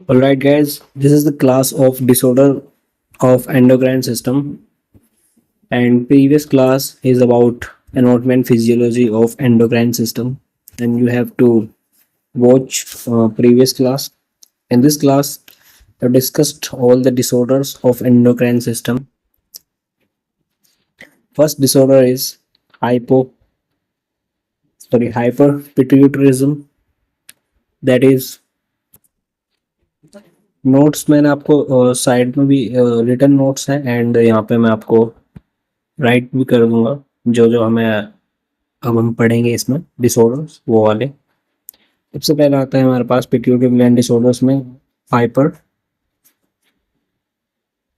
Alright guys, this is the class of disorder of endocrine system, and previous class is about anatomy and physiology of endocrine system, and you have to watch previous class. In this class I discussed all the disorders of endocrine system. First disorder is hyperpituitarism, that is notes मैंने आपको side में भी written notes हैं and यहाँ पे मैं आपको right भी कर दूंगा जो जो हमें अब हम पढ़ेंगे इसमें डिसऑर्डर्स वो वाले। सबसे पहले आता है हमारे पास पिट्यूटरी ग्लैंड डिसऑर्डर्स में हाइपर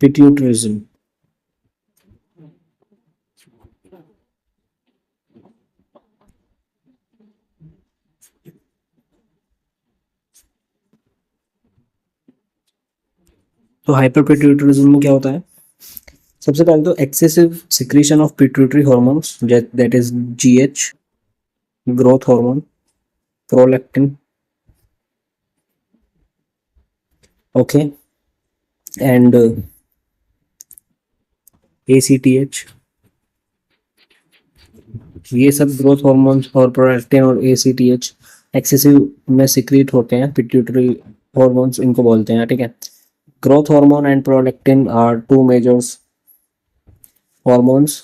पिट्यूटरिज्म। तो हाइपर पिट्यूटरिज्म में क्या होता है? सबसे पहले तो excessive secretion of pituitary hormones that is GH, growth hormone, prolactin, okay, and ACTH. ये सब ग्रोथ हार्मोन्स और प्रोलैक्टिन और एसीटीएच एक्सेसिव में सिक्रीट होते हैं, पिट्यूटरी हॉर्मोन्स इनको बोलते हैं, ठीक है। Growth hormone and prolactin are two majors hormones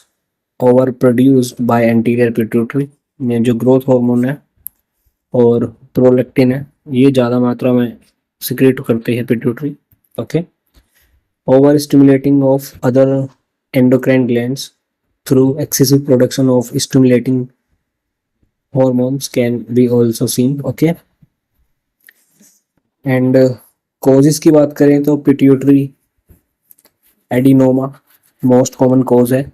over produced by anterior pituitary. में जो ग्रोथ हार्मोन है और प्रोलैक्टिन है ये ज़्यादा मात्रा में सिक्रेट करते हैं pituitary, okay. Over stimulating of other endocrine glands through excessive production of stimulating hormones can be also seen, okay। And causes की बात करें तो pituitary adenoma most common cause है।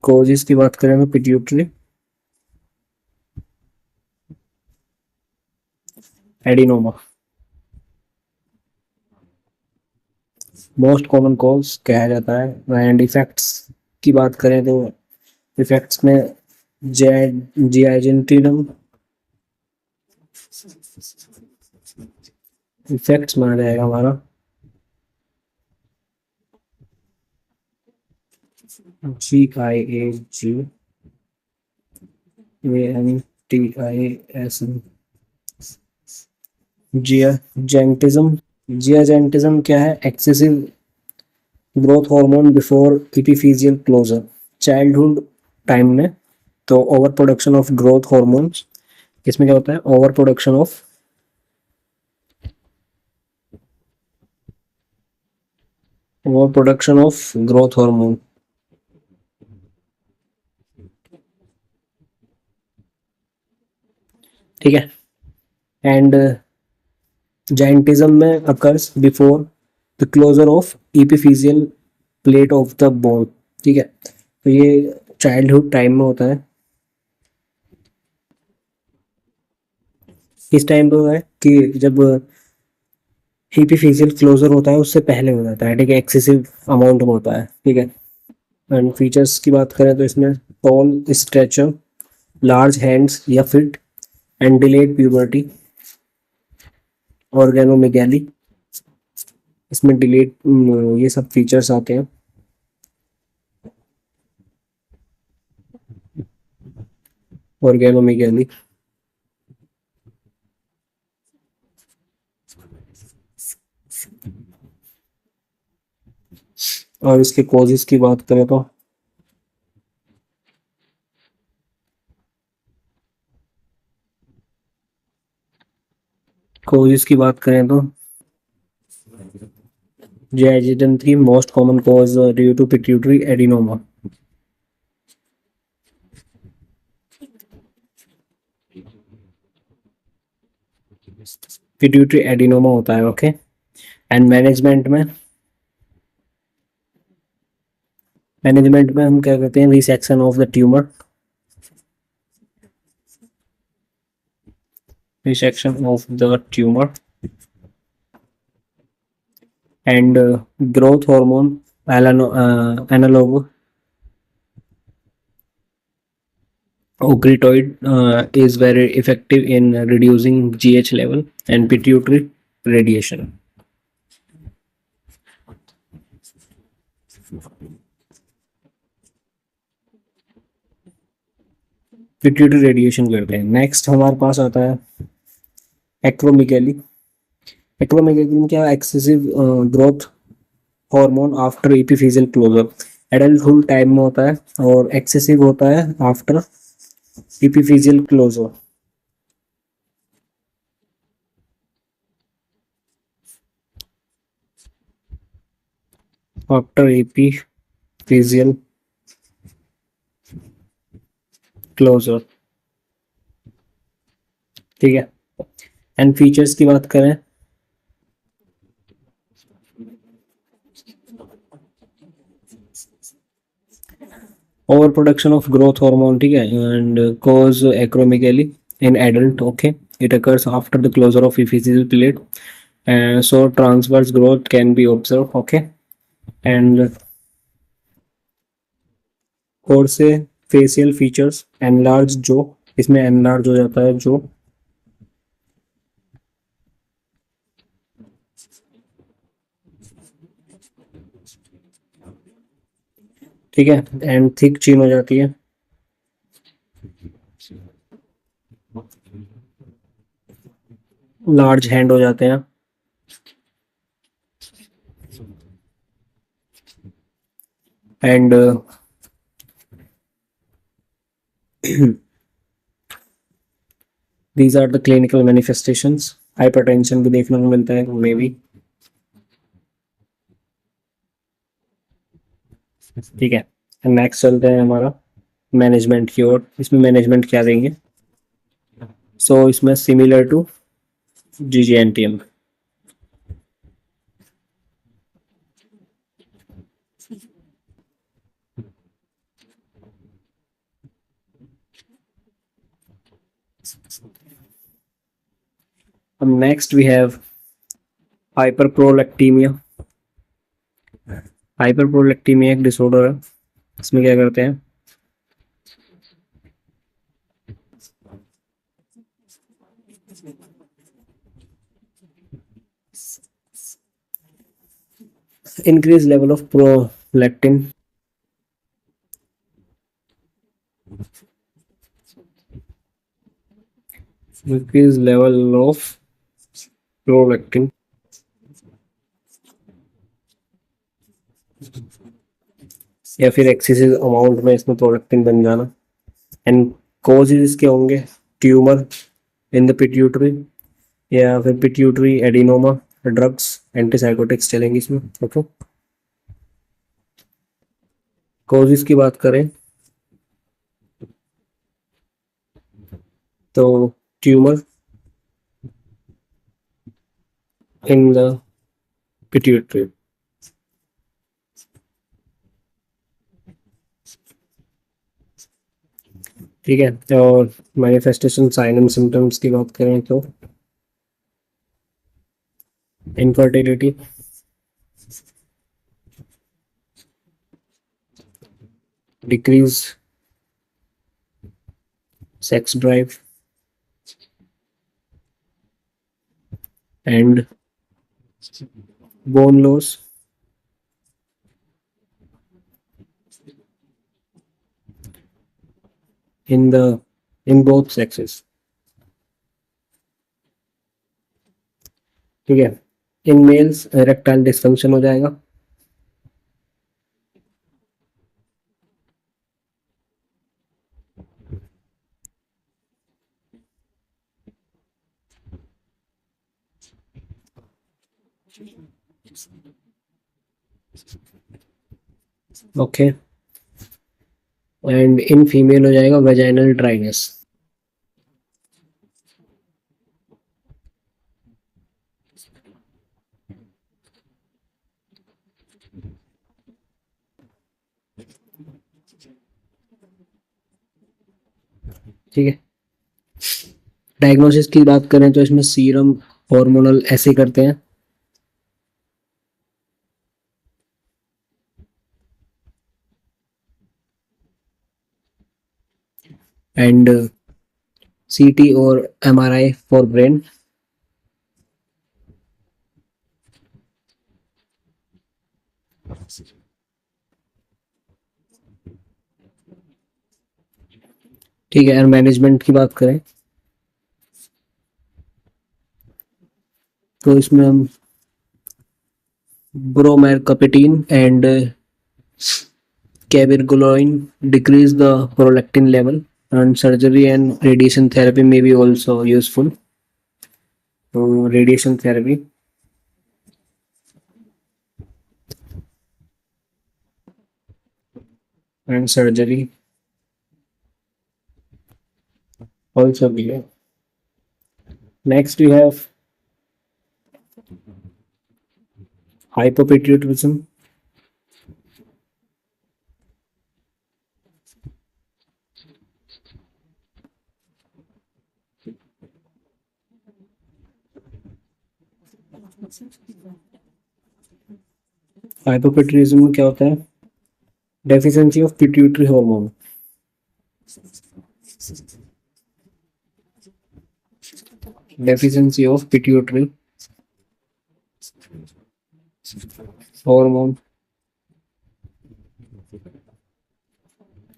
कॉजेस की बात करें तो pituitary adenoma most common cause कहा जाता है। एंड इफेक्ट्स की बात करें तो इफेक्ट्स में जियाजेंटिनम इफेक्ट्स माना जाएगा हमारा, GIAGANTISM। जियाजेंटिज्म, जियाजेंटिज्म क्या है? Excessive growth hormone before epiphyseal closure, childhood time में। तो over production of growth hormones, इसमें क्या होता है? Over production of growth hormone, ठीक है। एंड जाइंटिज्म में occurs before the closure of epiphyseal plate of the bone, ठीक है। तो ये चाइल्डहुड टाइम में होता है। इस टाइम पे होता है कि जब एपिफिजियल क्लोजर होता है उससे पहले हो जाता है, ठीक है। एक्सेसिव अमाउंट में होता है, ठीक है। एंड फीचर्स की बात करें तो इसमें टॉल स्ट्रेचर, लार्ज हैंड्स या फिट, एंड डिलेड प्यूबर्टी, ऑर्गेनोमेगैली, इसमें डिलेड ये सब फीचर्स आते हैं। ऑर्गेनोमेगैली और इसके कॉजेस की बात करें तो JIGM3 most common cause due to pituitary adenoma. Pituitary adenoma होता है, ओके। एंड मैनेजमेंट में हम क्या करते हैं? Resection of the tumour, resection of the tumour and growth hormone analogue Octreotide is very effective in reducing GH level and pituitary radiation. Pituitary radiation करते हैं। Next हमारे पास आता है एक्रोमेगाली। एक्रोमेगाली में क्या, excessive growth hormone after epiphyseal closure. Adulthood time में होता है और एक्सेसिव होता है after epiphyseal closure. After epiphyseal closure, ठीक है। एंड फीचर्स की बात करें, over production of growth hormone, ठीक है, and cause acromegaly in adult, okay. It occurs after the closure of epiphyseal plate, so transverse growth can be observed, okay। and और से facial features enlarge जो, इसमें enlarge हो जाता है जो, ठीक है। एंड थिक चीन हो जाती है, लार्ज हैंड हो जाते हैं, and these are the clinical manifestations. Hypertension भी देखने को मिलता है मे बी, ठीक है। नेक्स्ट चलते हैं हमारा मैनेजमेंट की ओर। इसमें मैनेजमेंट क्या देंगे, सो इसमें similar to GGNTM। Next we have hyperprolactinemia. Hyperprolactinemia एक डिसऑर्डर है। इसमें क्या करते हैं, increase level of prolactin, increase level of prolactin, या फिर एक्सेसिव अमाउंट में इसमें प्रोलैक्टिन बन जाना। एंड कॉजेज इसके होंगे ट्यूमर इन द पिट्यूटरी, या फिर पिट्यूटरी एडिनोमा, ड्रग्स, एंटीसाइकोटिक्स चलेंगे इसमें, ओके। कॉजेज की बात करें तो ट्यूमर इन द पिट्यूटरी, ठीक है। और मैनिफेस्टेशन साइन एंड सिम्टम्स की बात करें तो infertility, decrease sex drive, and bone loss, in both sexes, ठीक है। इन मेल्स इरेक्टाइल डिस्फंक्शन हो जाएगा, ओके। एंड इन फीमेल हो जाएगा वेजाइनल ड्राइनेस, ठीक है। डायग्नोसिस की बात करें तो इसमें सीरम हार्मोनल ऐसे करते हैं, and CT or MRI for brain. ठीक है, और मैनेजमेंट की बात करें तो इसमें हम ब्रोमेरकेपिटीन and cabergoline decrease the prolactin level, and surgery and radiation therapy may be also useful. So radiation therapy and surgery also given. Next we have hypopituitarism. Hypopituitarism में क्या होता है? Deficiency of pituitary hormone. Deficiency of pituitary hormone.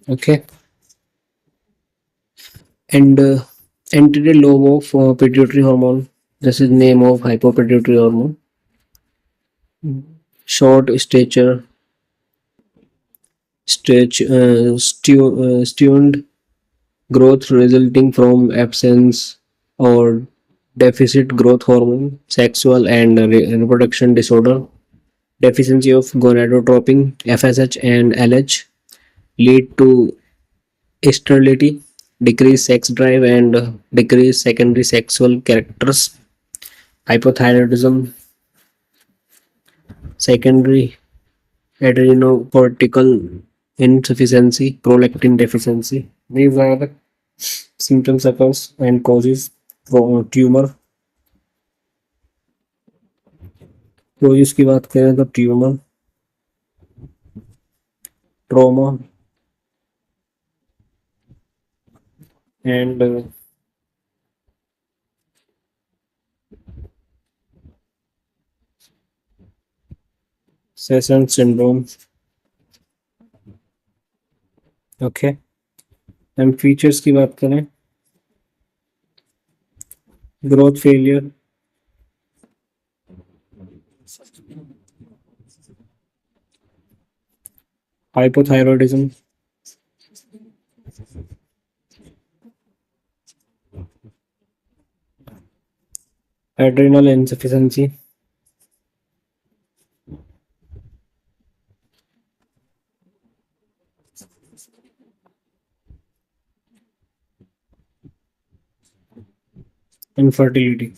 Okay. And anterior lobe of pituitary hormone. This is name of hypopituitary hormone. Short stature, stunted growth resulting from absence or deficit growth hormone, sexual and reproduction disorder, deficiency of gonadotropin, FSH and LH, lead to sterility, decreased sex drive and decreased secondary sexual characters, hypothyroidism, secondary adrenocortical insufficiency, prolactin deficiency. These are the symptoms occurs and causes tumor. तो इसकी बात करें तो tumour, trauma and session syndrome. Okay, and features की बात करें, growth failure, hypothyroidism, adrenal insufficiency, infertility.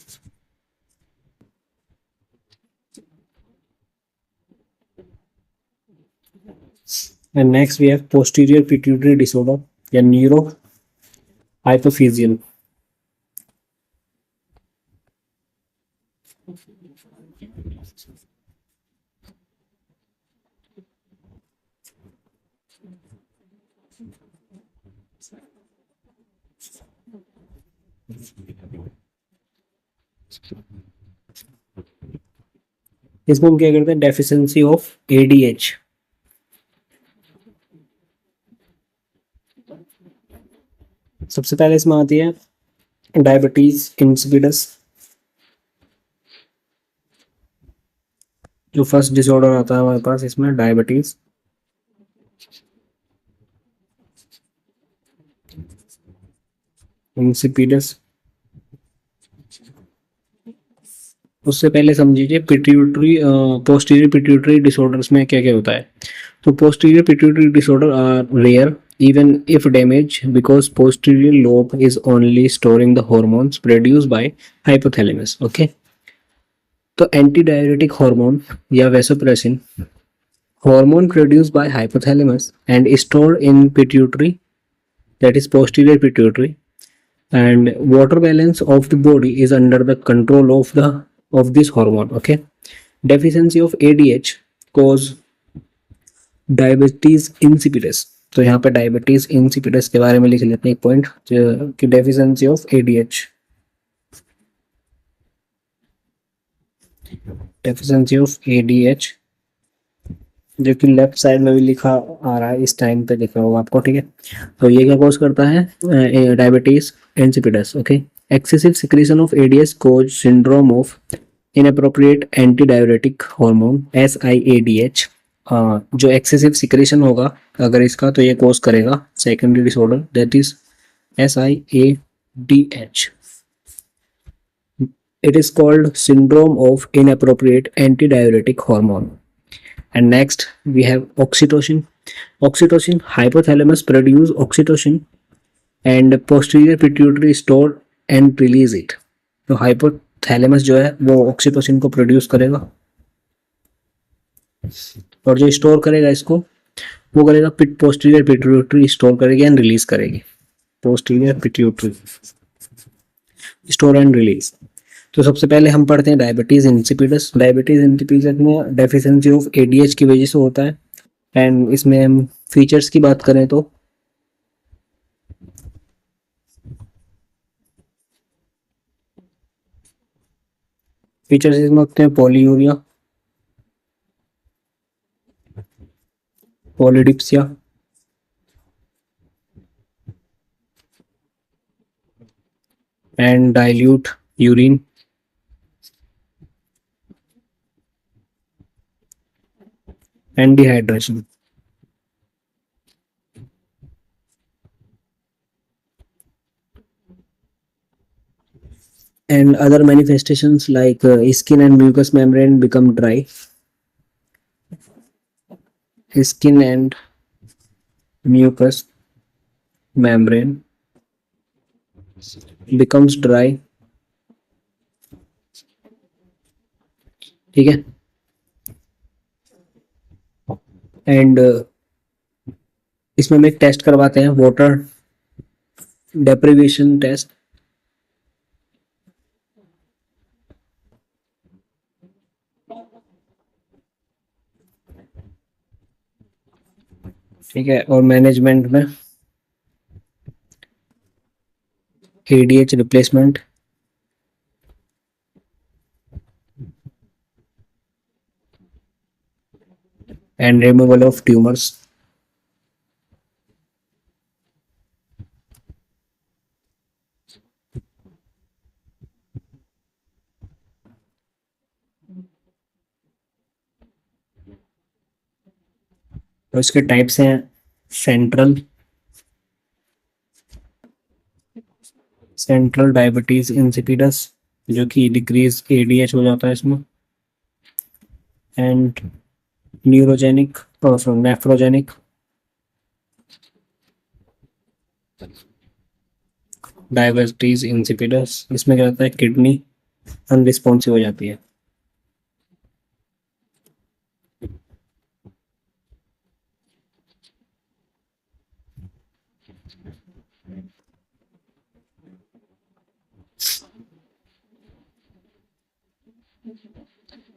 And next we have posterior pituitary disorder या neurohypophysial. इसमें हम क्या करते हैं? Deficiency of ADH. सबसे पहले इसमें आती है डायबिटीज इंसिपिडस. जो फर्स्ट डिसऑर्डर आता है हमारे पास इसमें डायबिटीज. इंसिपिडस. उससे पहले समझिए पिट्यूटरी पोस्टीरियर पिट्यूटरी डिसऑर्डर्स में क्या क्या होता है. तो posterior pituitary disorder are rare even if damaged because posterior lobe is only storing the hormones produced by hypothalamus. Okay, तो antidiuretic hormone या vasopressin hormone produced by hypothalamus and stored in pituitary, that is posterior pituitary, and water balance of the body is under the control of this hormone. Okay, deficiency of ADH cause diabetes insipidus. तो यहाँ पे diabetes insipidus के बारे में लिख लेते हैं एक पॉइंट कि deficiency of ADH, deficiency of ADH, जो कि लेफ्ट साइड में भी लिखा आ रहा है, इस टाइम पे लिखा होगा आपको, ठीक है। तो ये क्या कॉज करता है, diabetes insipidus, okay. Excessive secretion of ADH cause syndrome of inappropriate anti diabetic hormone SIADH। जो एक्सेसिव सिक्रीशन होगा अगर इसका, तो ये कॉज करेगा secondary disorder, that is SIADH. It is called syndrome of inappropriate antidiuretic hormone. And next we have oxytocin. Oxytocin, hypothalamus produce oxytocin and posterior pituitary store and release it. तो hypothalamus जो है वो oxytocin को produce करेगा और जो store करेगा इसको वो करेगा पोस्टीरियर पिट्यूटरी, स्टोर करेगी एंड रिलीज करेगी। Posterior pituitary store and release. तो सबसे पहले हम पढ़ते हैं डायबिटीज इंसिपिडस। डायबिटीज इंसिपिडस में डेफिशिएंसी ऑफ एडीएच की वजह से होता है। एंड इसमें हम फीचर्स की बात करें तो फीचर्स इसमें होते हैं polyuria, polydipsia, and dilute urine, and dehydration. And other manifestations like skin and mucous membrane become dry. Skin and mucous membrane becomes dry, ठीक है। एंड इसमें हम एक टेस्ट करवाते हैं, वाटर डेप्रिवेशन टेस्ट। ठीक है, और मैनेजमेंट में ADH replacement, and removal of tumours. तो इसके टाइप्स हैं सेंट्रल डायबिटीज इंसिपिडस, जो कि डिक्रीज ADH हो जाता है इसमें। And neurogenic, nephrogenic, diabetes insipidus, इसमें क्या होता है, किडनी अनरिस्पॉन्सिव हो जाती है।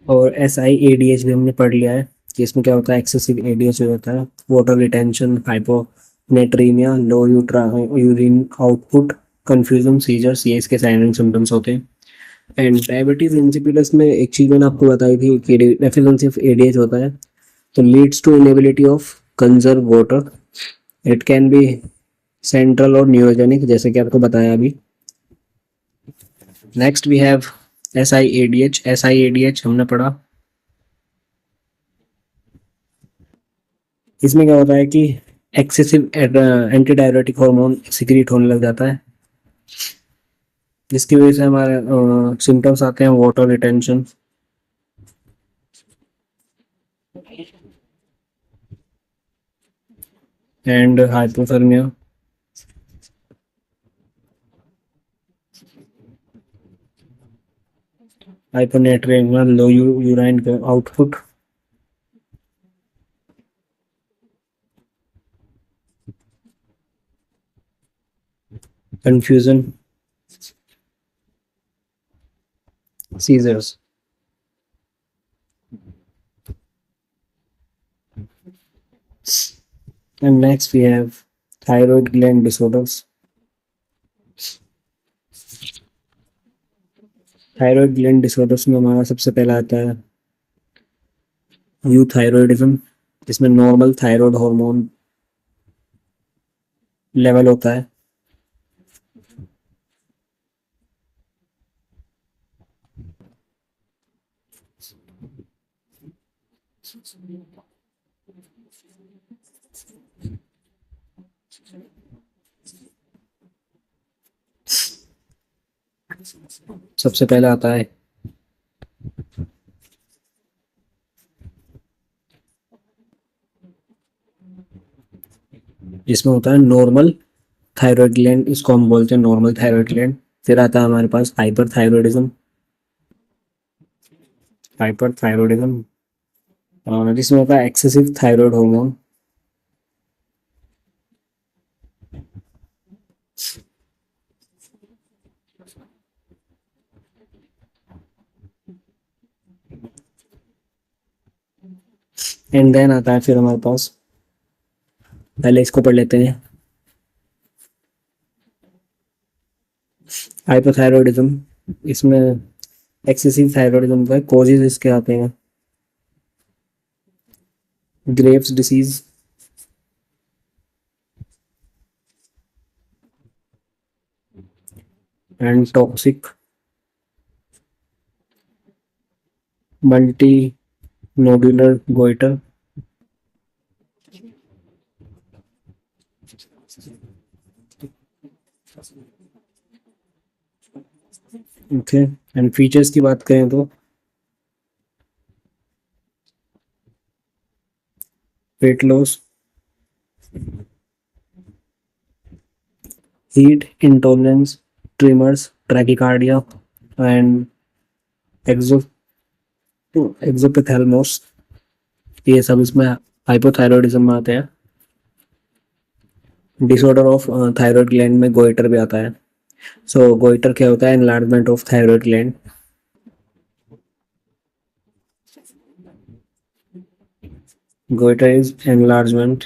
और SIADH भी हमने पढ़ लिया है कि इसमें क्या होता है, एक्सेसिव ADH हो जाता है, वाटर रिटेंशन, हाइपोनेट्रीमिया, लो यूरिन आउटपुट, कंफ्यूजन, सीजर्स, ये इसके साइन एंड सिम्टम्स होते हैं। एंड डायबिटीज इंसिपिडस में एक चीज मैंने आपको बताई थी कि डेफिशिएंसी ऑफ ADH होता है तो leads to inability of conserve water. It can be central और न्यूरोजेनिक, जैसे कि आपको बताया अभी। Next we have SIADH। SIADH हमने पढ़ा, इसमें क्या होता है कि excessive anti diabetic hormone secrete होने लग जाता है, जिसकी वजह से हमारे सिम्टम्स आते हैं water retention, and hypothermia, hyponatraemia, low urine output, confusion, seizures. And next we have thyroid gland disorders. Thyroid gland disorders में हमारा सबसे पहला आता है यूथायरॉयडिज्म, जिसमें नॉर्मल थायराइड हार्मोन लेवल होता है। सबसे पहला आता है इसमें होता है नॉर्मल थायराइड ग्लैंड, इसको हम बोलते हैं नॉर्मल थायराइड ग्लैंड। फिर आता है हमारे पास हाइपरथायरॉयडिज्म, जिसमें होता है excessive thyroid hormone. And then आता है फिर हमारे पास, पहले इसको पढ़ लेते हैं, हाइपोथायरॉयडिज्म। इसमें एक्सेसिव थायरॉयडिज्म का कॉजेज इसके आते हैं Graves disease, and toxic multi nodular goitre. Okay, and features की बात करें तो weight loss, heat intolerance, tremors, tachycardia and exophthalmos, ये सब इसमें हाइपोथायरॉयडिज्म में आते हैं। डिसऑर्डर ऑफ थायराइड ग्लैंड में गोइटर भी आता है। सो गोइटर क्या होता है? Enlargement of thyroid gland. Goitre is enlargement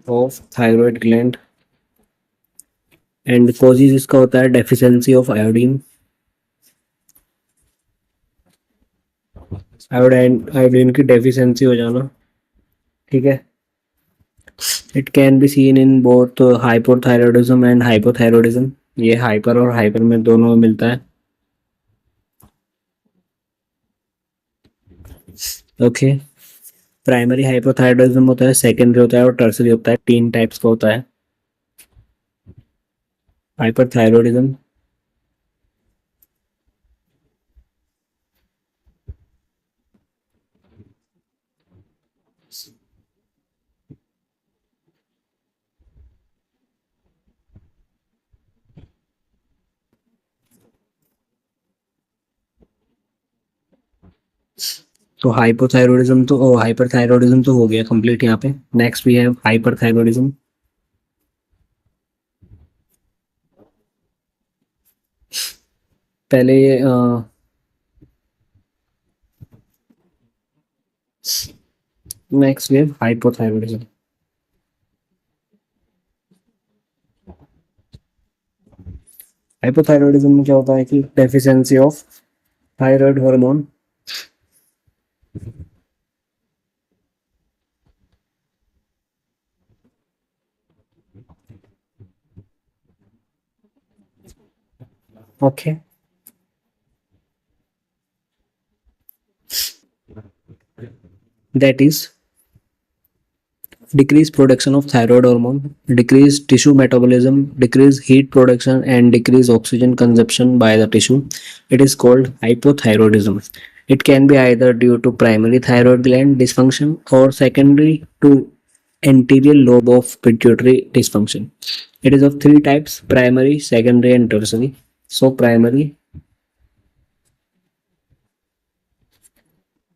of thyroid gland and causes इसका होता है डेफिशिएंसी ऑफ आयोडीन, आयोडीन की डेफिशिएंसी हो जाना। ठीक है, it can be seen in both hypothyroidism and hypothyroidism, ये हाइपर और हाइपर में दोनों में मिलता है। ओके, प्राइमरी हाइपोथायरॉयडिज्म होता है, सेकेंडरी होता है और टर्सरी होता है। 3 टाइप्स का होता है हाइपरथायरॉयडिज्म। तो हाइपोथायरॉयडिज्म तो हाइपरथायरॉयडिज्म तो हो गया कंप्लीट यहाँ पे। Next we have hyperthyroidism. पहले ये next we have hypothyroidism. Hypothyroidism में क्या होता है कि deficiency of thyroid hormone, okay, that is decreased production of thyroid hormone, decreased tissue metabolism, decreased heat production and decreased oxygen consumption by the tissue. It is called hypothyroidism. It can be either due to primary thyroid gland dysfunction or secondary to anterior lobe of pituitary dysfunction. It is of 3 types: primary, secondary and tertiary. So primary,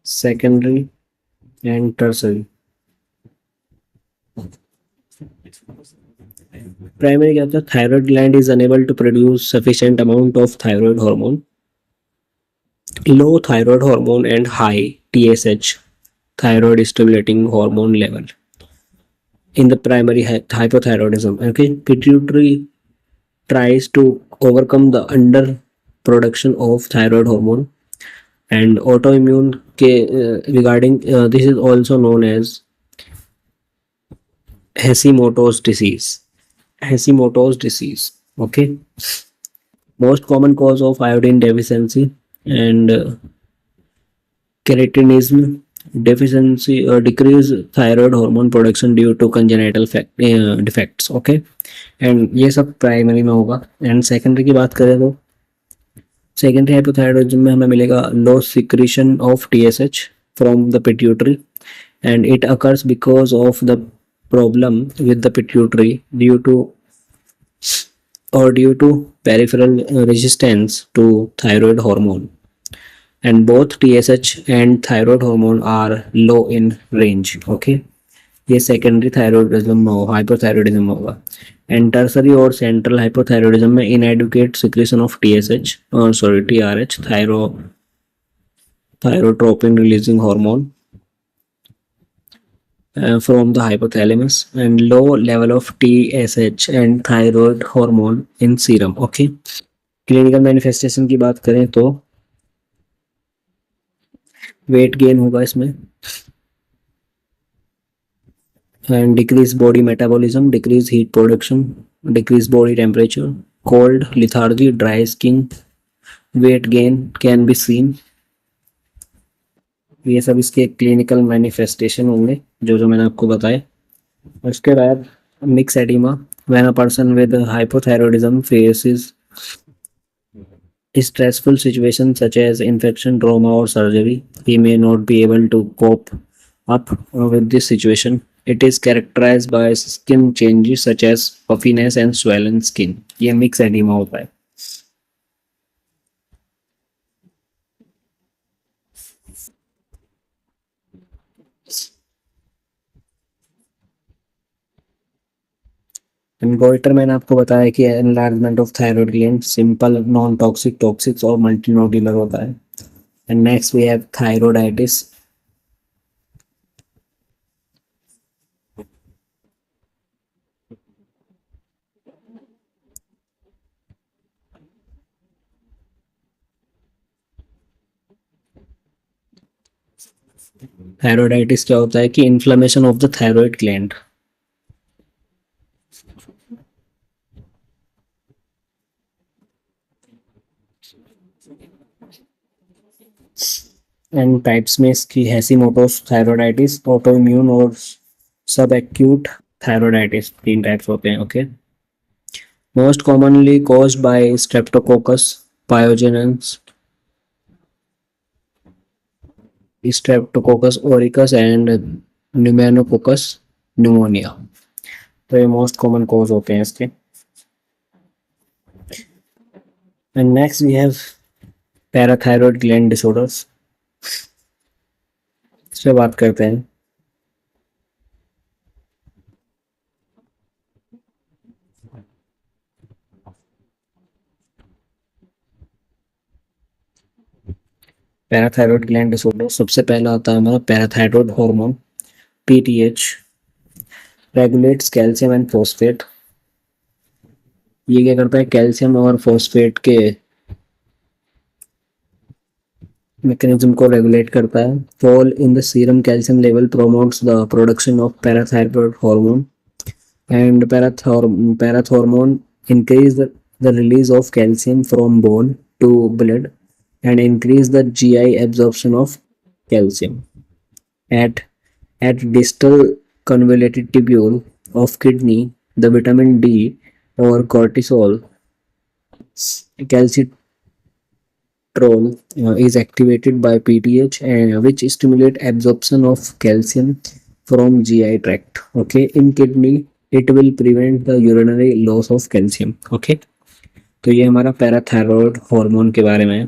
secondary and tertiary. Primary क्या होता है? Thyroid gland is unable to produce sufficient amount of thyroid hormone, low thyroid hormone and high TSH thyroid stimulating hormone level in the primary hypothyroidism. Okay, pituitary tries to overcome the under production of thyroid hormone. And autoimmune regarding this is also known as Hashimoto's disease. Hashimoto's disease. Okay, most common cause of iodine deficiency and keratinism deficiency decrease thyroid hormone production due to congenital defects. Okay, and ये सब primary में होगा. And secondary की बात करें तो secondary hypothyroidism में हमें मिलेगा low secretion of TSH from the pituitary and it occurs because of the problem with the pituitary due to peripheral resistance to thyroid hormone, and both TSH and thyroid hormone are low in range. Okay, ये secondary thyroidism में होगा, hypothyroidism में होगा. And tertiary और central hypothyroidism में inadequate secretion of TRH thyrotropin releasing hormone from the hypothalamus, and low level of TSH and thyroid hormone in serum. Okay, clinical manifestation की बात करें तो वेट गेन होगा इसमें, and decrease body metabolism, decrease heat production, decrease body temperature, cold, lethargy, dry skin, weight gain can be seen. ये सब इसके clinical manifestation होंगे जो मैंने आपको बताए. उसके बाद mix oedema, when a person with hypothyroidism faces stressful situation such as infection, trauma or surgery, he may not be able to cope up with this situation. It is characterized by skin changes such as puffiness and swollen skin. ये myxoedema होता है. Goitre मैंने आपको बताया कि enlargement of thyroid gland, simple, non toxic, toxic और multinodular होता है. And next we have thyroiditis. Thyroiditis क्या होता है कि inflammation of the thyroid gland. And types में इसकी हैशीमोटोस थायरोइडाइटिस, ऑटोइम्यून और सब एक्यूट थायरोइडाइटिस, 3 टाइप्स होते हैं. Okay, most commonly caused by streptococcus pyogenes, streptococcus aureus and pneumococcus pneumoniae. तो ये मोस्ट कॉमन कॉज होते हैं इसके. And next we have parathyroid gland disorders. इस पे बात करते हैं. पैराथायरॉयड ग्लैंड डिसऑर्डर, सबसे पहला आता है हमारा parathyroid hormone PTH, regulates calcium and phosphate. ये क्या करता है, कैल्शियम और फॉस्फेट के मैकेनिज्म को रेगुलेट करता है. Fall in the serum calcium level promotes the production of parathyroid hormone, and parathormone increase the release of calcium from bone to blood and increase the GI absorption of calcium. At distal convoluted tubule of kidney, the vitamin D or cortisol calcitrol is activated by PTH, which stimulate absorption of calcium from GI tract. Okay, in kidney it will prevent the urinary loss of calcium. Okay, तो ये हमारा parathyroid hormone के बारे में है.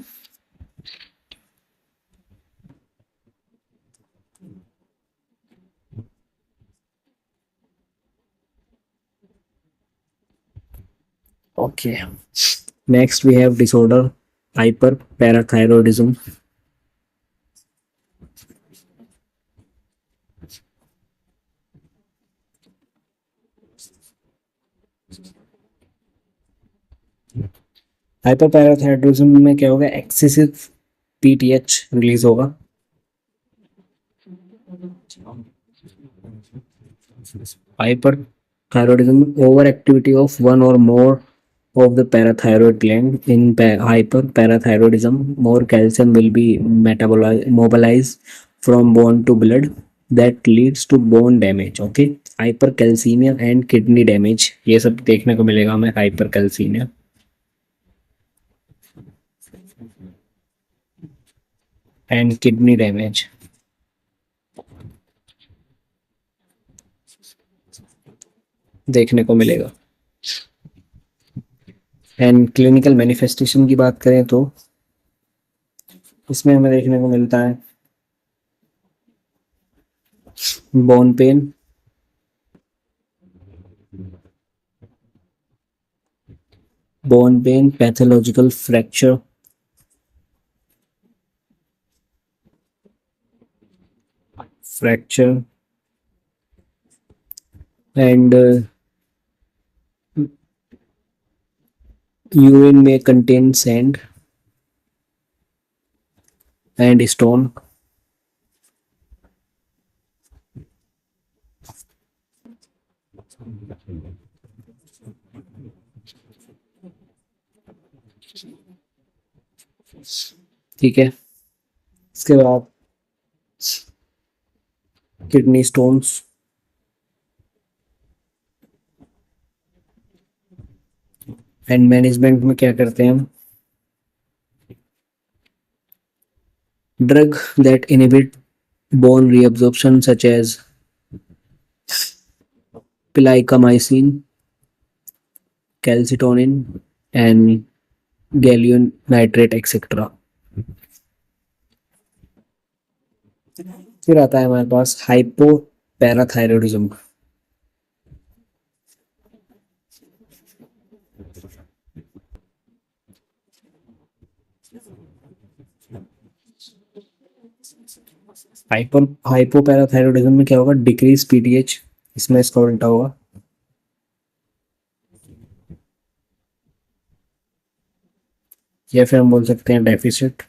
Okay, next we have disorder hyperparathyroidism. हाइपरपैराथायरॉयडिज्म में क्या होगा, एक्सेसिव पीटीएच रिलीज होगा। Hyperthyroidism, overactivity of one or more of the parathyroid gland. In hyperparathyroidism, more calcium will be mobilized from bone to blood. That leads to bone damage. Okay, hypercalcemia and kidney damage, ये सब देखने को मिलेगा हमें hypercalcemia and kidney damage देखने को मिलेगा। And clinical manifestation की बात करें तो इसमें हमें देखने को मिलता है bone pen, pathological fracture, and urine में कंटेन सैंड एंड स्टोन। ठीक है, इसके बाद किडनी स्टोन्स, एंड मैनेजमेंट में क्या करते हैं हम, drug that inhibit bone reabsorption such as piliecamycin, calcitonin and gallium nitrate etc. फिर आता है हमारे पास हाइपोपैराथायरॉयडिज्म। हाइपोपैराथायरॉयडिज्म में क्या होगा, डिक्रीज पीटीएच, इसमें इसका उल्टा होगा। या फिर हम बोल सकते हैं डेफिसिट।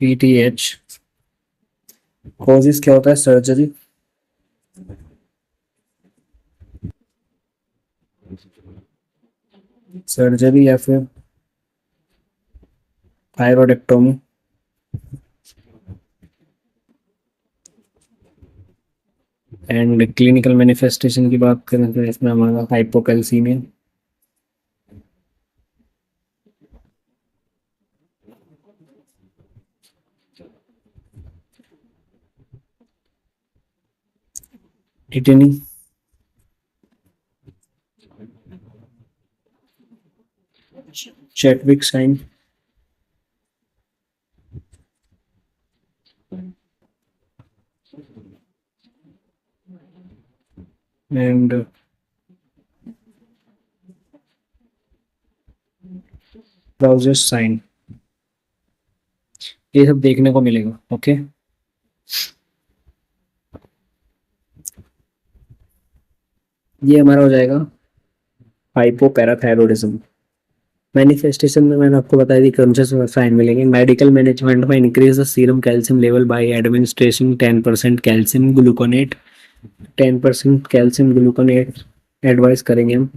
पीटीएच कॉजेस क्या होता है, सर्जरी या फिर थायरॉयडेक्टोमी। एंड क्लिनिकल मैनिफेस्टेशन की बात करें तो इसमें हमारा hypocalcaemia, tetany, Chvostek sign and ब्राउजर्स साइन, ये सब देखने को मिलेगा। ओके, ये हमारा हो जाएगा हाइपोपैराथायरॉयडिज्म। मैनिफेस्टेशन में मैंने आपको बताया थी कौन से साइन मिलेंगे। मेडिकल मैनेजमेंट में increase the serum calcium level by administration 10% calcium gluconate, 10% calcium gluconate advice करेंगे हम।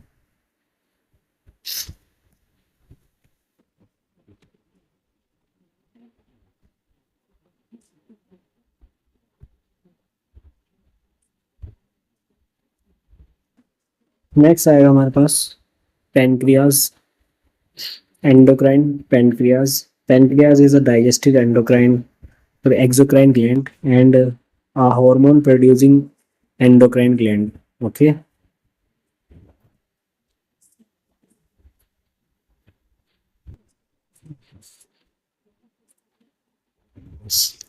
नेक्स्ट आएगा हमारे पास pancreas, endocrine pancreas. Pancreas is a digestive endocrine exocrine gland and a hormone producing endocrine gland. Okay,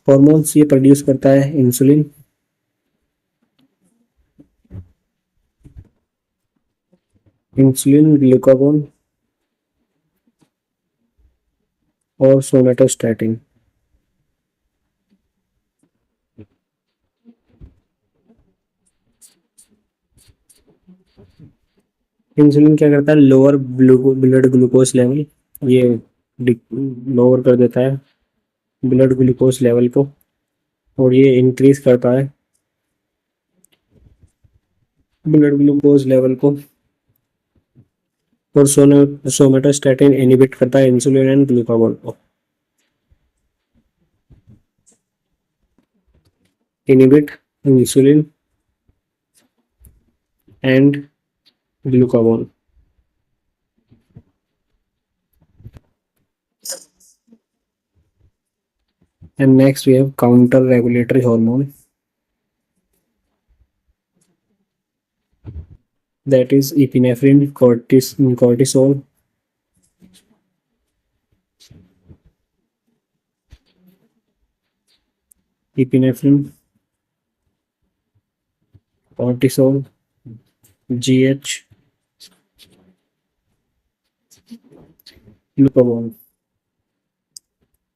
hormones ये produce करता है insulin, glucagon और somatostatin. Insulin क्या करता है, लोअर ब्लड ग्लूकोज लेवल, ये लोअर कर देता है ब्लड ग्लूकोज लेवल को, और ये इंक्रीज करता है ब्लड ग्लूकोज लेवल को। और सोमेटोस्टेटिन इनहिबिट करता है इंसुलिन एंड ग्लूकागॉन को, inhibit insulin and glucagon. And next we have counter regulatory hormone, that is epinephrine, cortisol, epinephrine, cortisol, GH, glucagon.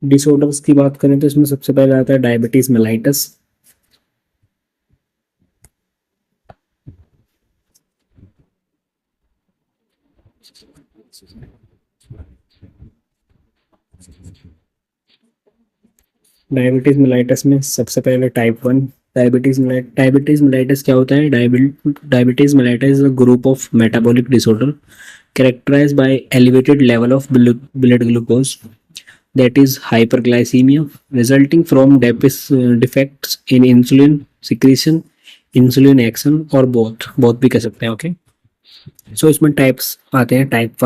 Disorders की बात करें तो इसमें सबसे पहले आता है डायबिटीज मेलाइटस। डायबिटीज मेलाइटस में सबसे पहले टाइप 1 डायबिटीज मेलाइटस क्या होता है? Diabetes mellitus is a group of metabolic disorder characterized by elevated level of blood glucose, that is hyperglycemia, resulting from defects in insulin secretion, insulin action, और both भी कह सकते हैं। ओके, सो इसमें types आते हैं। Type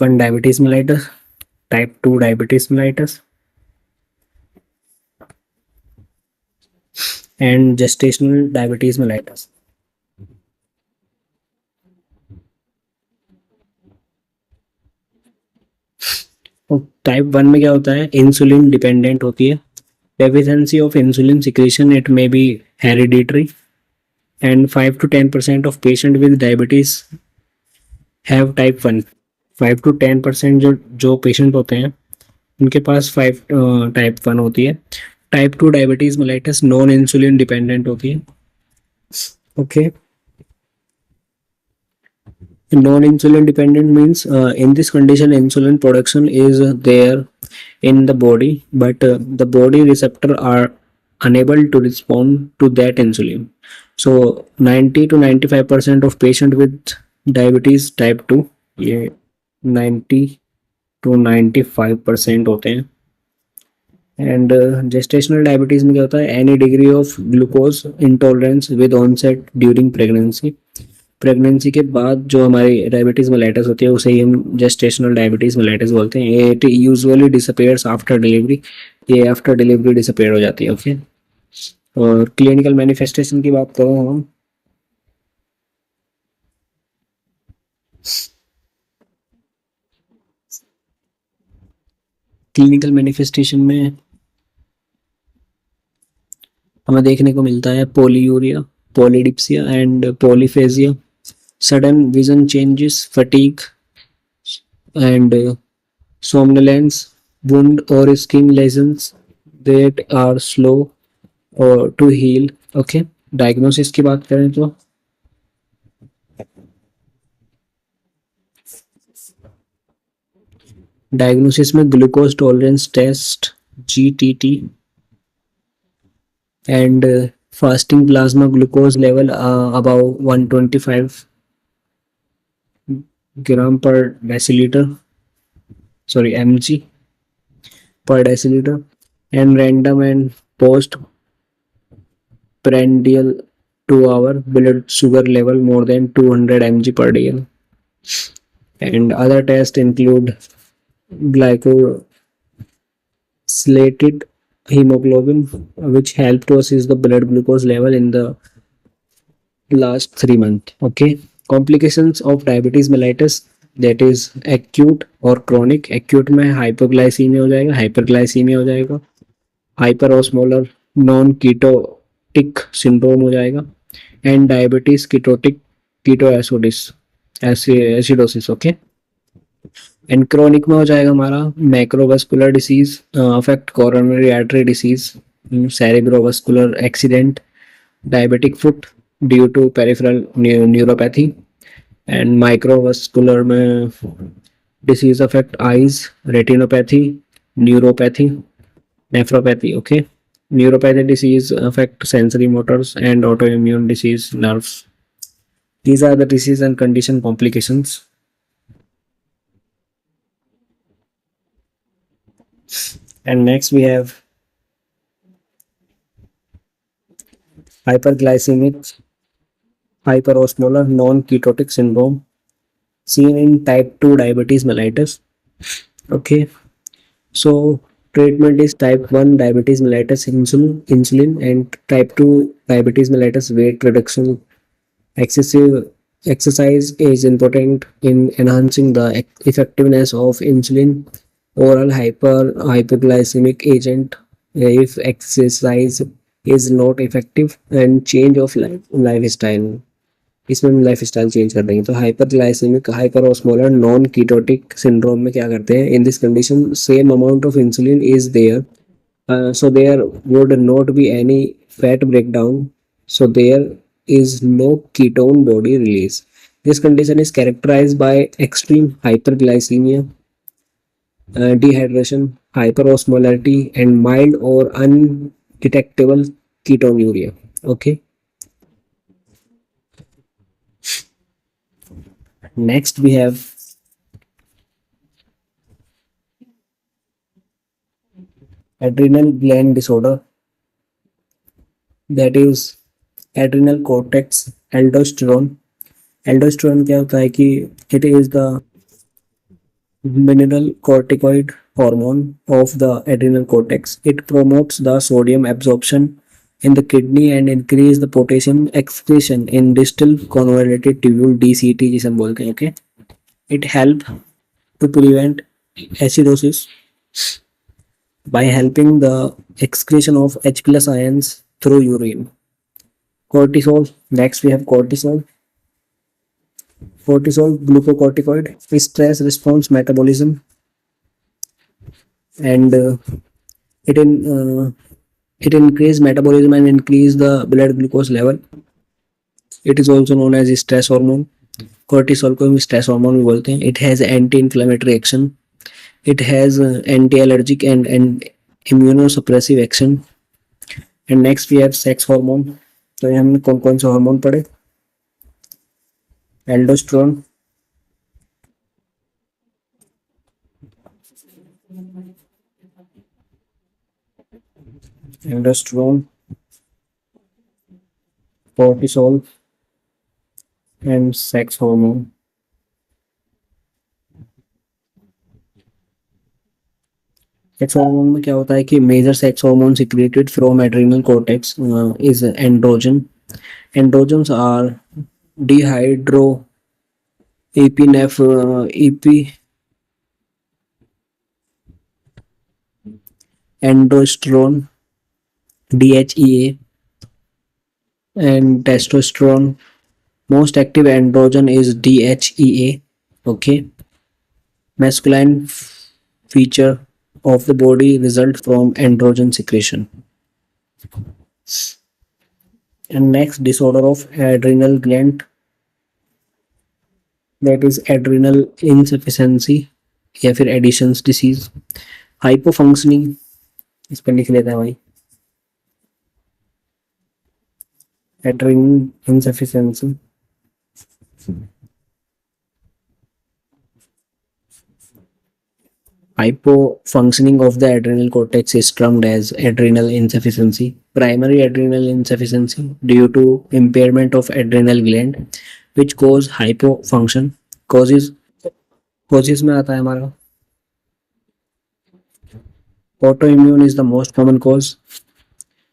1 diabetes mellitus, type 2 diabetes mellitus, and gestational diabetes mellitus. Type 1 में क्या होता है? इंसुलिन डिपेंडेंट होती है, deficiency of insulin secretion, it may be hereditary, and 5 to 10% of patient with diabetes have type 1। 5 to 10% जो patient होते हैं उनके पास 5 टाइप 1 होती है। Type 2 diabetes mellitus non insulin dependent होती है। Okay, non-insulin dependent means in this condition insulin production is there in the body, but the body receptor are unable to respond to that insulin. So 90 to 95% of patient with diabetes type 2, ये 90 to 95% होते हैं। And gestational diabetes में क्या होता है? Any degree of glucose intolerance with onset during pregnancy. Pregnancy के बाद जो हमारी डायबिटीज मेलाइटस होती है उसे ही हम जेस्टेशनल डायबिटीज मेलाइटस बोलते हैं। It usually disappears after delivery, ये आफ्टर डिलीवरी डिसअपीयर हो जाती है। ओके, और क्लिनिकल मैनिफेस्टेशन की बात करें हम, क्लिनिकल मैनिफेस्टेशन में हमें देखने को मिलता है polyuria, polydipsia and polyphagia, sudden vision changes, fatigue and somnolence, wound or skin lesions that are slow or to heal। Okay, diagnosis की बात करें तो डायग्नोसिस में glucose tolerance test, GTT, and fasting plasma glucose level above 125 gram per decilitre, sorry mg per deciliter, and random and post prandial 2-hour blood sugar level more than 200 mg per dl, and other tests include glycosylated hemoglobin, which help to assess the blood glucose level in the last 3 months। okay, complications of diabetes mellitus, that is acute और chronic। acute में hypoglycemia हो जाएगा, hyperglycemia हो जाएगा, hyperosmolar non ketotic syndrome हो जाएगा, and diabetes ketoacidosis। Okay, and chronic में हो जाएगा हमारा macrovascular disease, affect coronary artery disease, cerebrovascular accident, diabetic foot due to peripheral neuropathy, and microvascular में disease affect eyes, retinopathy, neuropathy, nephropathy. Okay, neuropathy disease affect sensory motors, and autoimmune disease nerves. These are the disease and condition complications. And next we have hyperglycemic hyperosmolar non-ketotic syndrome seen in type 2 diabetes mellitus. Okay, so treatment is type 1 diabetes mellitus insulin, and type 2 diabetes mellitus weight reduction. Excessive exercise is important in enhancing the effectiveness of insulin. Oral hypoglycemic agent if exercise is not effective, and change of lifestyle. इसमें हम life style change कर देंगे. तो hyperglycaemic hyperosmolar non ketotic syndrome में क्या करते हैं? In this condition same amount of insulin is there, so there would not be any fat breakdown, so there is no ketone body release. This condition is characterized by extreme hyperglycemia, dehydration, hyperosmolarity, and mild or undetectable ketonuria. Okay. Next we have adrenal gland disorder, that is adrenal cortex aldosterone. Aldosterone क्या होता है कि it is the mineral corticoid hormone of the adrenal cortex. It promotes the sodium absorption in the kidney and increase the potassium excretion in distal convoluted tubule DCT जिसे हम बोलते हैं. Okay, it help to prevent acidosis by helping the excretion of H plus ions through urine. Cortisol. Next we have cortisol. Cortisol, glucocorticoid, stress response metabolism, and it increase metabolism and increase the blood glucose level. It is also known as stress hormone. Cortisol को हम stress hormone भी बोलते हैं. It has anti-inflammatory action. It has anti-allergic and immunosuppressive action. And next we have sex hormone. तो ये हमने कौन कौन से हार्मोन पढ़े? Aldosterone, cortisol, and sex hormone. Sex hormone में क्या होता है कि major sex hormone secreted from adrenal cortex is androgen. Androgens are dehydro androsterone, DHEA, and testosterone. Most active androgen is DHEA. Okay, masculine feature of the body result from androgen secretion. And next, disorder of adrenal gland, that is adrenal insufficiency या फिर editions disease. हाइपोफंक्शनिंग, इस पर लिख लेते हैं भाई, adrenal insufficiency. Hypofunctioning of the adrenal cortex is termed as adrenal insufficiency. Primary adrenal insufficiency due to impairment of adrenal gland which cause hypofunction. Causes में आता है हमारा autoimmune is the most common cause,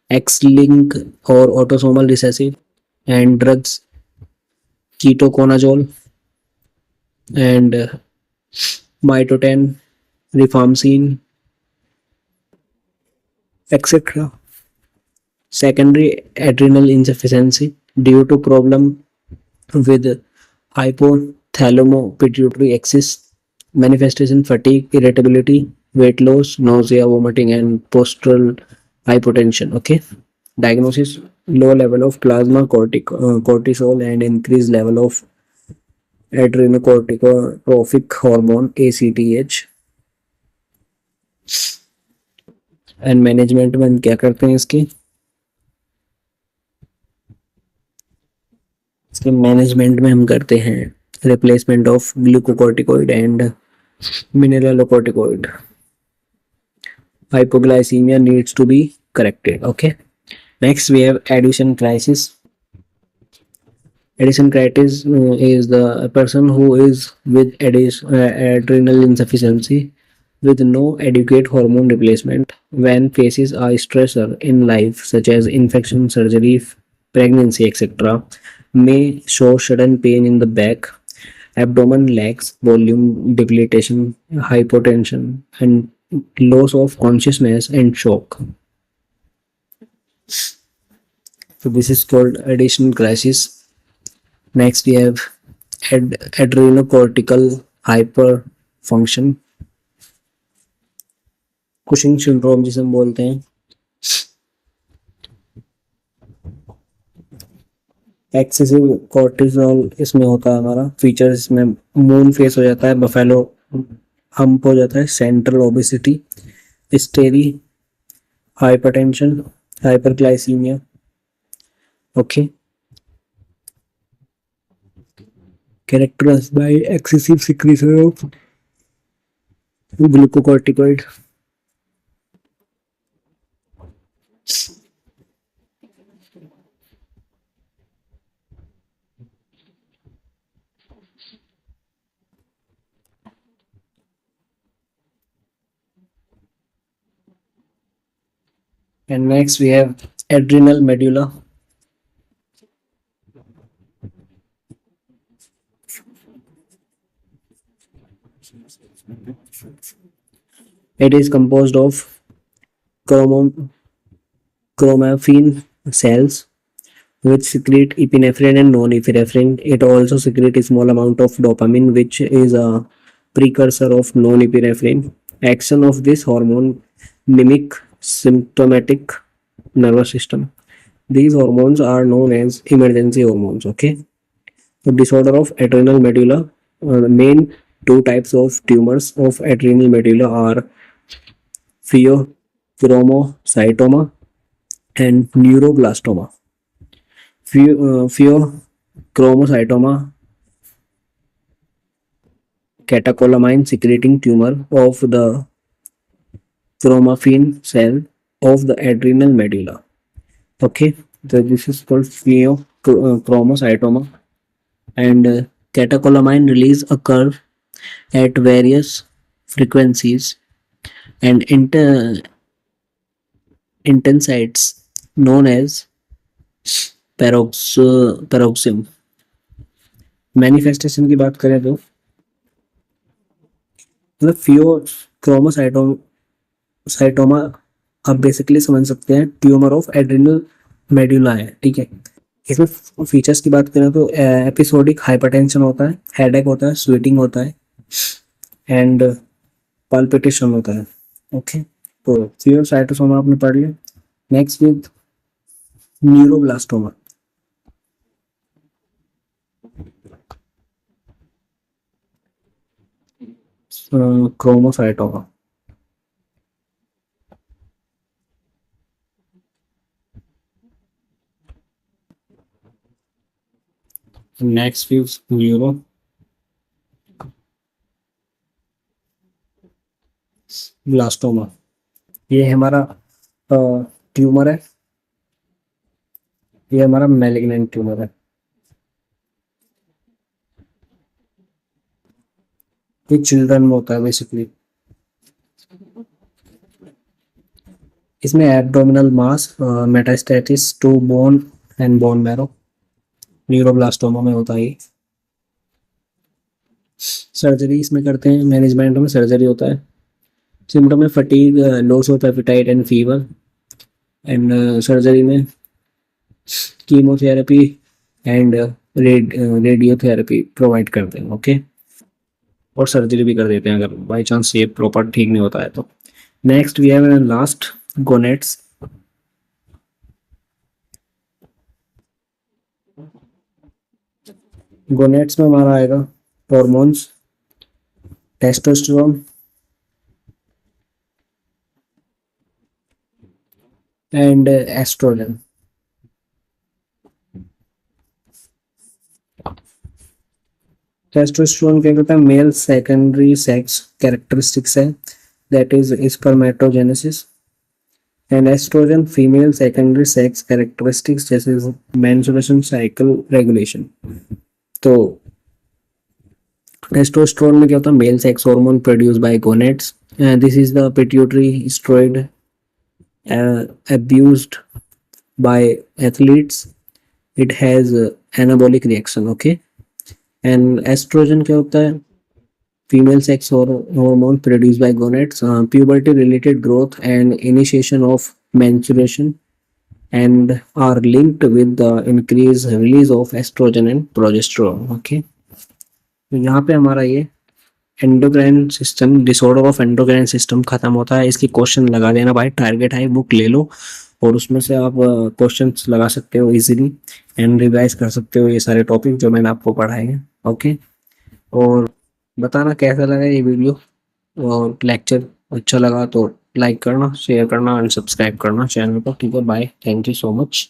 X-linked or autosomal recessive, and drugs ketoconazole and mitoten, rifampicin, etc. Secondary adrenal insufficiency due to problem with hypothalamo-pituitary axis, manifestation fatigue, irritability, weight loss, nausea, vomiting, and postural hypotension. Okay, diagnosis: low level of plasma cortisol and increased level of adrenocorticotropic hormone ACTH. And management में हम क्या करते हैं इसके management में हम करते हैं replacement of glucocorticoid and mineralocorticoid. Hypoglycemia needs to be corrected. Okay, next we have addition crisis. Addition crisis is the person who is with adrenal insufficiency with no adequate hormone replacement when faces a stressor in life such as infection, surgery, pregnancy, etc. may show sudden pain in the back, abdomen, legs, volume depletion, hypotension, and loss of consciousness and shock. So this is called additional crisis. Next we have adrenocortical hyperfunction, Cushing syndrome जिसे हम बोलते हैं. Excessive cortisol इसमें होता है हमारा features, इसमें moon face हो जाता है, बफेलो हम्प हो जाता है, सेंट्रल ओबेसिटी, हिस्टेरी, hypertension, hyperglycaemia. Okay, characterized by excessive secretion of glucocorticoid. And next we have adrenal medulla. It is composed of chromaffin cells which secrete epinephrine and norepinephrine. It also secretes a small amount of dopamine, which is a precursor of norepinephrine. Action of this hormone mimic symptomatic nervous system. These hormones are known as emergency hormones. Okay, the disorder of adrenal medulla. The main two types of tumors of adrenal medulla are pheochromocytoma and neuroblastoma. Pheochromocytoma, catecholamine secreting tumor of the chromaffin cell of the adrenal medulla. Okay, so this is called pheochromocytoma, and catecholamine release occur at various frequencies and intensities known as paroxysm. Manifestation की बात करें तो मतलब pheochromocytoma आप basically समझ सकते हैं tumour of adrenal medulla है. ठीक है, इसमें फीचर्स की बात करें तो एपिसोडिक हाइपरटेंशन होता है, हेडेक होता है, स्वेटिंग होता है एंड पाल्पिटेशन होता है. ओके, तो फियोसाइटोसोमा आपने पढ़ लिया. Next with neuroblastoma. chromocytoma. Next is neuroblastoma. ये हमारा ट्यूमर है, ये हमारा मैलिग्नेंट ट्यूमर है. ये चिल्ड्रन में होता है बेसिकली. इसमें abdominal mass, metastasis to bone and bone marrow. Neuroblastoma में होता है. सर्जरी इसमें करते हैं, मैनेजमेंट में सर्जरी होता है. सिम्टम में fatigue, loss of appetite and fever, and surgery में कीमोथेरेपी एंड रेडियोथेरेपी प्रोवाइड करते हैं. ओके, और सर्जरी भी कर देते हैं अगर बाई चांस शेप प्रॉपर ठीक नहीं होता है तो. Next we have last gonads. Gonads में हमारा आएगा hormones, testosterone and oestrogen. Testosterone क्या कहता है, मेल सेकेंडरी सेक्स कैरेक्टरिस्टिक्स है, that is spermatogenesis. And oestrogen female secondary sex characteristics जैसे मेंस्ट्रुएशन साइकिल रेगुलेशन। तो टेस्टोस्टेरोन में क्या होता है, male sex hormone produce by gonads, this is the pituitary steroid abused by athletes, it has anabolic reaction, okay। and estrogen क्या होता है, female sex hormone produced by gonads, puberty related growth and initiation of menstruation and are linked with the increased release of estrogen and progesterone, okay। तो यहाँ पे हमारा ये endocrine system, disorder of endocrine system खत्म होता है। इसकी question लगा देना भाई, टारगेट है, बुक ले लो और उसमें से आप क्वेश्चंस लगा सकते हो इजीली एंड रिवाइज कर सकते हो ये सारे टॉपिक जो मैंने आपको पढ़ाए हैं, ओके। और बताना कैसा लगा ये वीडियो, और लेक्चर अच्छा लगा तो लाइक करना, शेयर करना एंड सब्सक्राइब करना चैनल को, ठीक है। Bye, thank you so much.